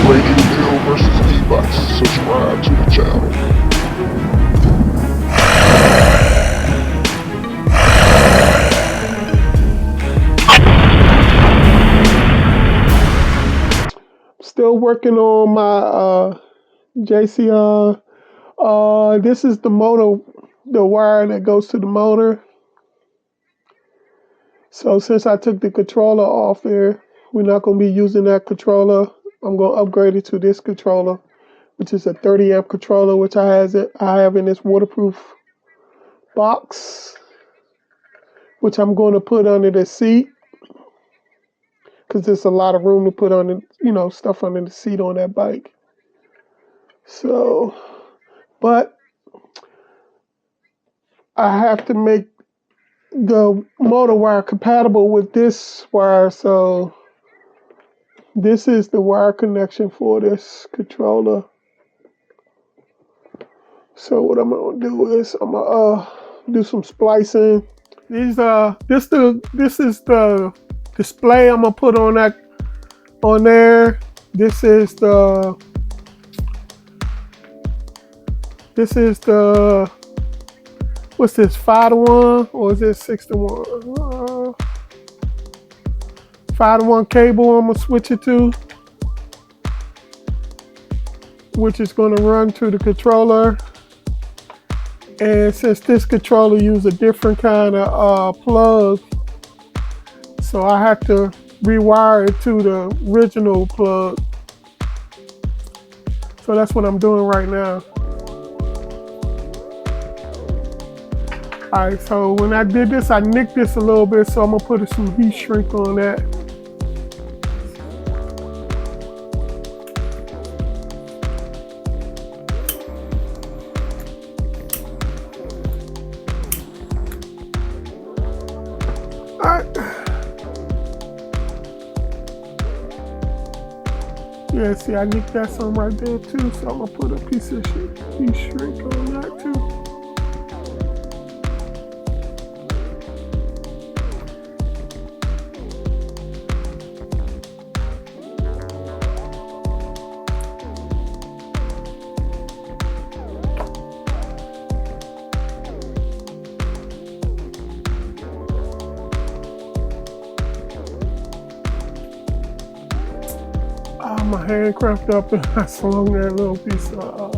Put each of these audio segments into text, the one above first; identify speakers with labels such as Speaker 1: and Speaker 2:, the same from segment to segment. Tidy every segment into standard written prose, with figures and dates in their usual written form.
Speaker 1: Radio versus Ebike. Subscribe to the channel.
Speaker 2: Still working on my Jasion. This is the motor, the wire that goes to the motor. So since I took the controller off here, we're not going to be using that controller. I'm going to upgrade it to this controller, which is a 30 amp controller, which I have in this waterproof box, which I'm going to put under the seat because there's a lot of room to put on the, stuff under the seat on that bike. So, but I have to make the motor wire compatible with this wire. So this is the wire connection for this controller. So what I'm gonna do is I'm gonna do some splicing. This is the display I'm gonna put on there. This is the what's this, 5-to-1 or is this 6-to-1? 5-to-1 cable I'm gonna switch it to, which is gonna run to the controller. And since this controller uses a different kind of plug, so I have to rewire it to the original plug. So that's what I'm doing right now. Alright, so when I did this, I nicked this a little bit, so I'm gonna put some heat shrink on that. Alright. Yeah, see, I nicked that some right there too, so I'm gonna put a piece of heat shrink on that too. My hand cramped up and I swung that little piece of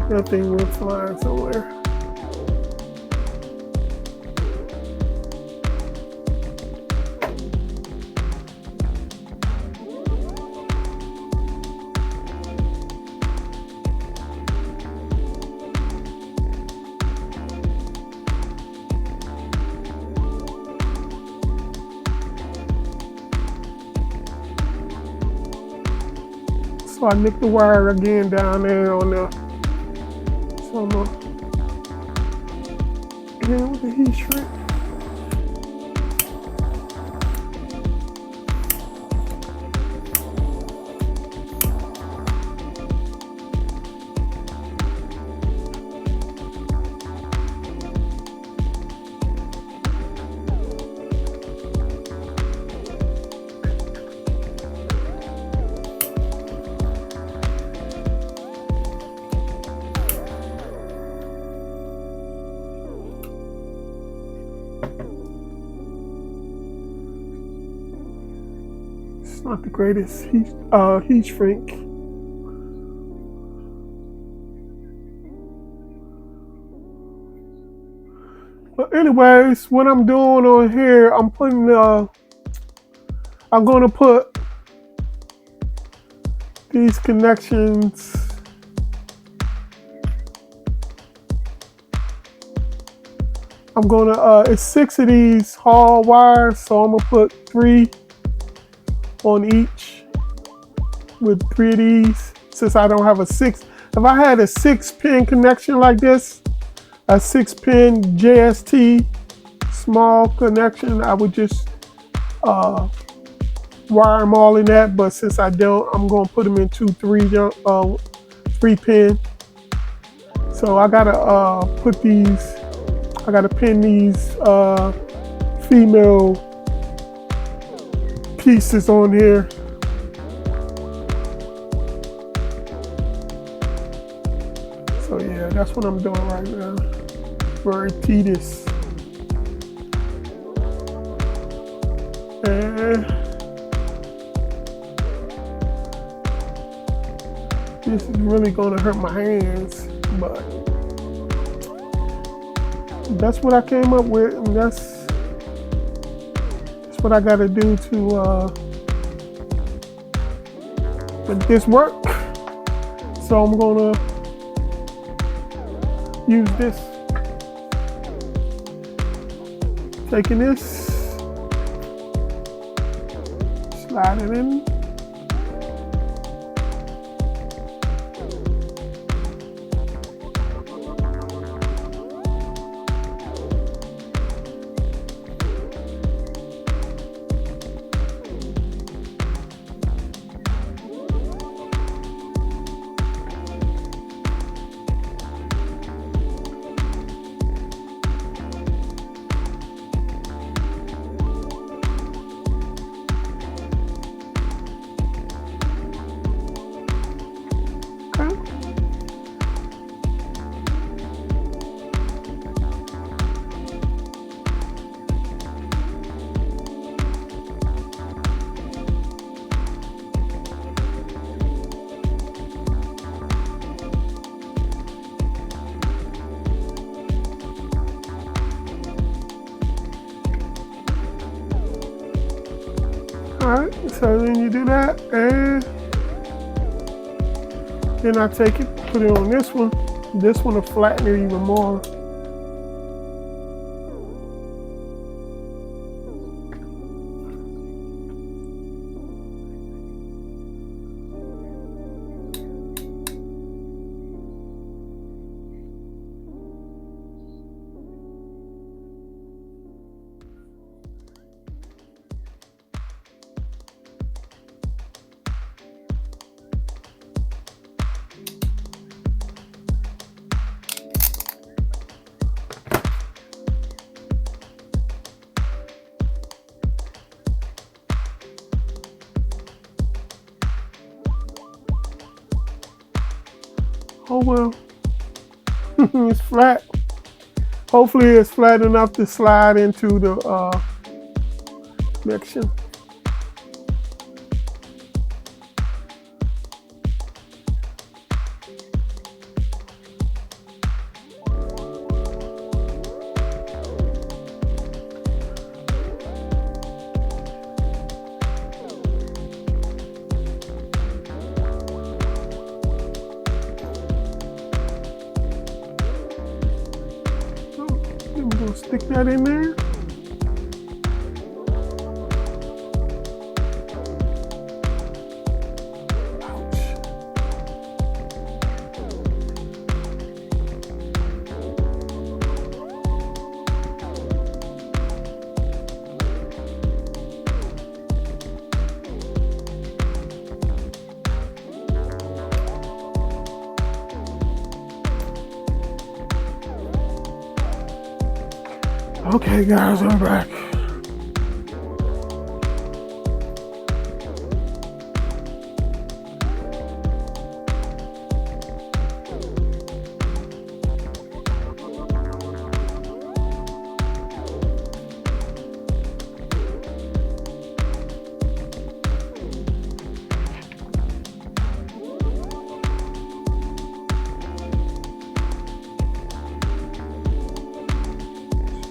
Speaker 2: that thing went flying somewhere. So I nicked the wire again down there on the, so I'm gonna get in with the heat shrink. Not the greatest heat shrink. But anyways, what I'm doing on here, I'm gonna put these connections. I'm gonna it's 6 of these hall wires, so I'm gonna put 3 on each with 3 of these, since I don't have a 6. If I had a 6-pin connection like this, a 6-pin JST small connection, I would just wire them all in that. But since I don't, I'm gonna put them in 3-pin. So I gotta pin these female pieces on here. So yeah, that's what I'm doing right now. Very tedious. And this is really gonna hurt my hands, but that's what I came up with, and that's what I gotta do to make this work. So I'm gonna use this. Taking this, slide it in. Alright, so then you do that, and then I take it, put it on this one. This one will flatten it even more. Oh well, it's flat. Hopefully it's flat enough to slide into the connection. I'm gonna stick that in there. Okay guys, I'm back.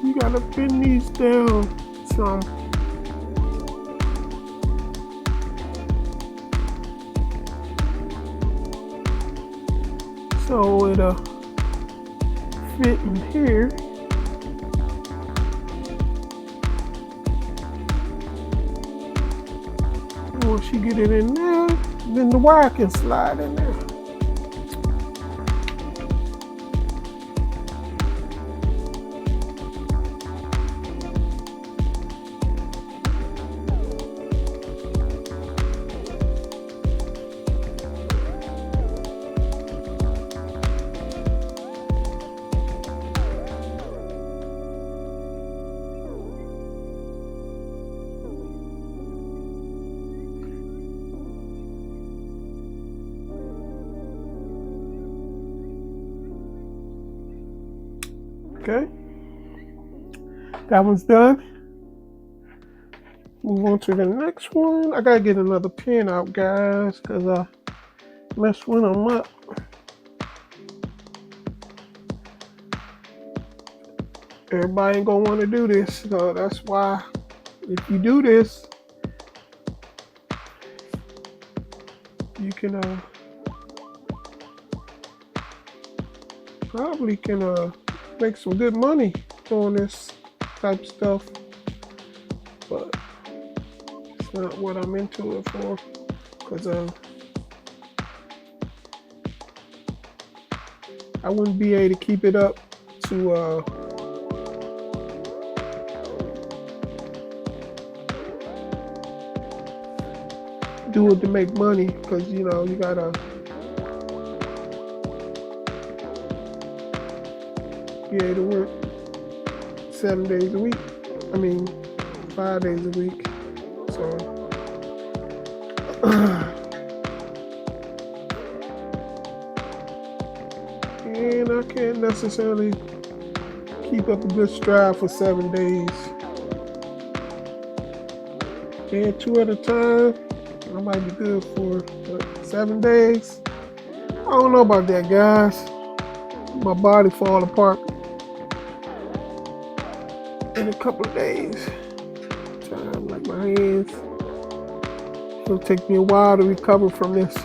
Speaker 2: You gotta bend these down some. So it'll fit in here. And once you get it in there, then the wire can slide in there. Okay, that one's done. Move on to the next one. I gotta get another pen out, guys, because I messed one of them up. Everybody ain't gonna want to do this, so that's why if you do this, you can probably can make some good money doing this type of stuff, but it's not what I'm into it for, because I wouldn't be able to keep it up to do it to make money, because you know you gotta be able to work 7 days a week. I mean 5 days a week. So and I can't necessarily keep up a good stride for 7 days. And 2 at a time, I might be good for, but 7 days, I don't know about that, guys. My body fall apart in a couple of days. Time, like my hands. It'll take me a while to recover from this.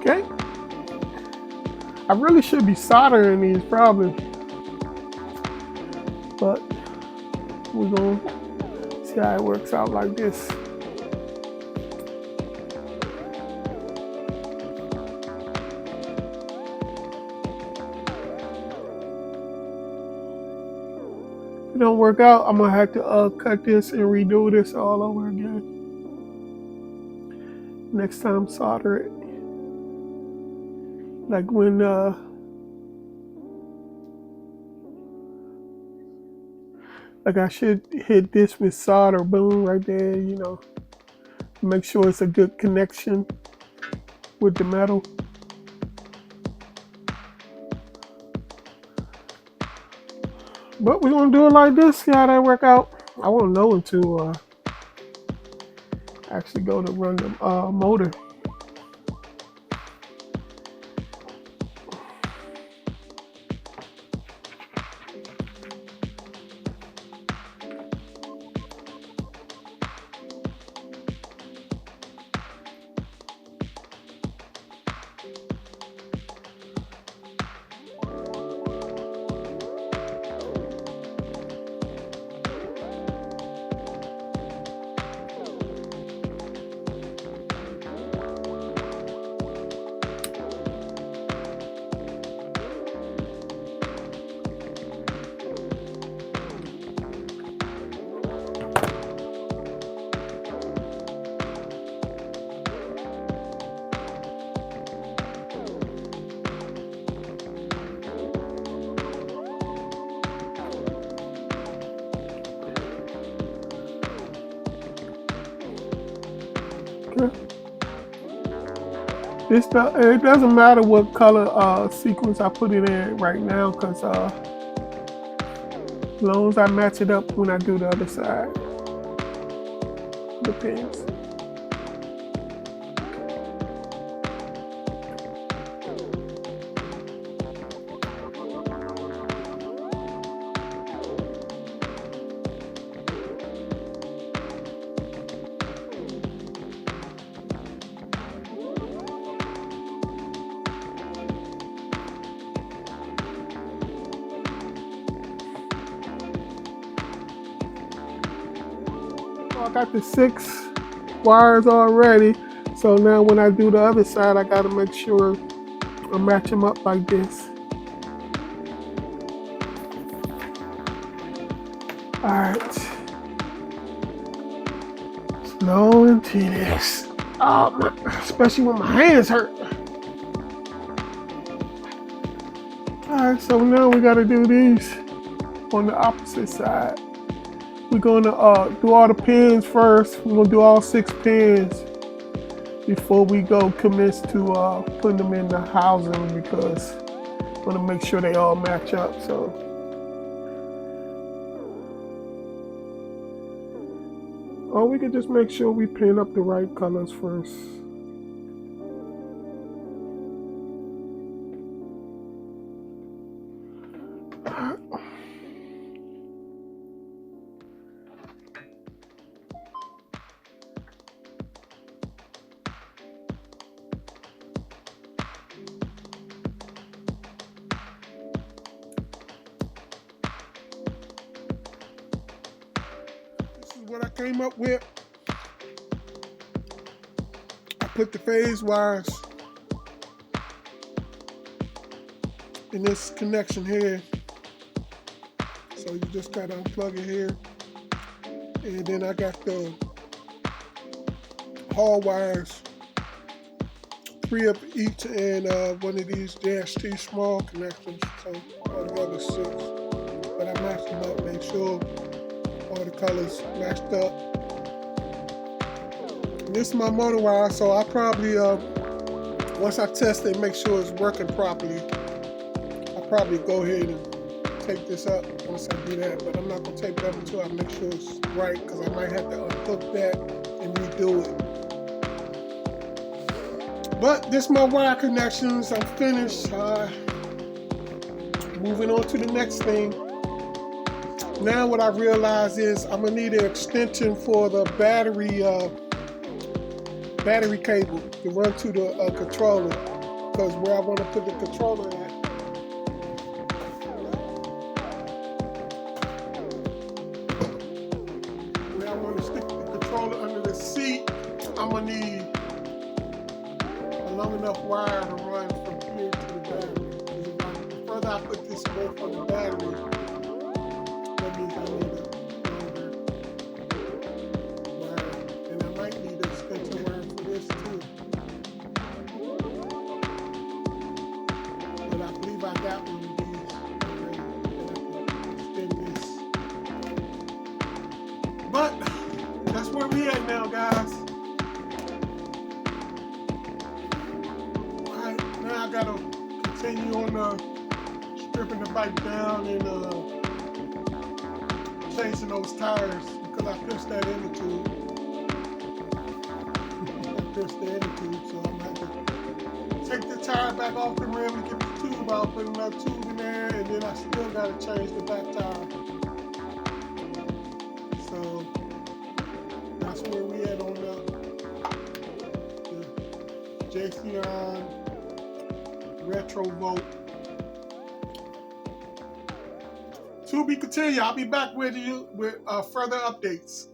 Speaker 2: Okay. I really should be soldering these probably, but we're gonna see how it works out like this. If it don't work out, I'm gonna have to cut this and redo this all over again. Next time, solder it. Like when like I should hit this with solder, boom, right there, you know. Make sure it's a good connection with the metal. But we're gonna do it like this, see how that work out. I won't know until actually go to run the motor. It doesn't matter what color sequence I put it in right now, because as long as I match it up when I do the other side, the pins. I got the 6 wires already. So now when I do the other side, I gotta make sure I match them up like this. Alright. Slow and tedious. Oh, especially when my hands hurt. Alright, so now we gotta do these on the opposite side. We're gonna do all the pins first. We're gonna do all 6 pins before we go commence to putting them in the housing, because I wanna make sure they all match up. So we can just make sure we pin up the right colors first. This is what I came up with. I put the phase wires in this connection here. So you just gotta unplug it here. And then I got the hall wires, 3 of each, and one of these JST small connections. So altogether 6. But I matched them up, made sure all the colors matched up. And this is my motor wire, so I probably, once I test it and make sure it's working properly, I'll probably go ahead and tape this up once I do that. But I'm not gonna tape it up until I make sure it's right, because I might have to unhook that and redo it. But this is my wire connections. I'm finished. Moving on to the next thing. Now what I realize is I'm gonna need an extension for the battery cable to run to the controller, because where I want to put the controller at, where I want to stick the controller under the seat, I'm gonna need a long enough wire to run from here to the battery. The further I put this away from the battery, that means I need a longer wire. And I might need an extension wire for this too. But I believe I got one of these already, and I can extend this. But that's where we at now, guys. Alright, now I gotta continue on stripping the bike down and changing those tires, because I pushed that inner tube. I pushed the inner tube, so I'm gonna have to take the tire back off the rim and get the tube out, put another tube in there, and then I still gotta change the back tire. So that's where we at on the Jasion Retrovolt. To be continued. I'll be back with you with further updates.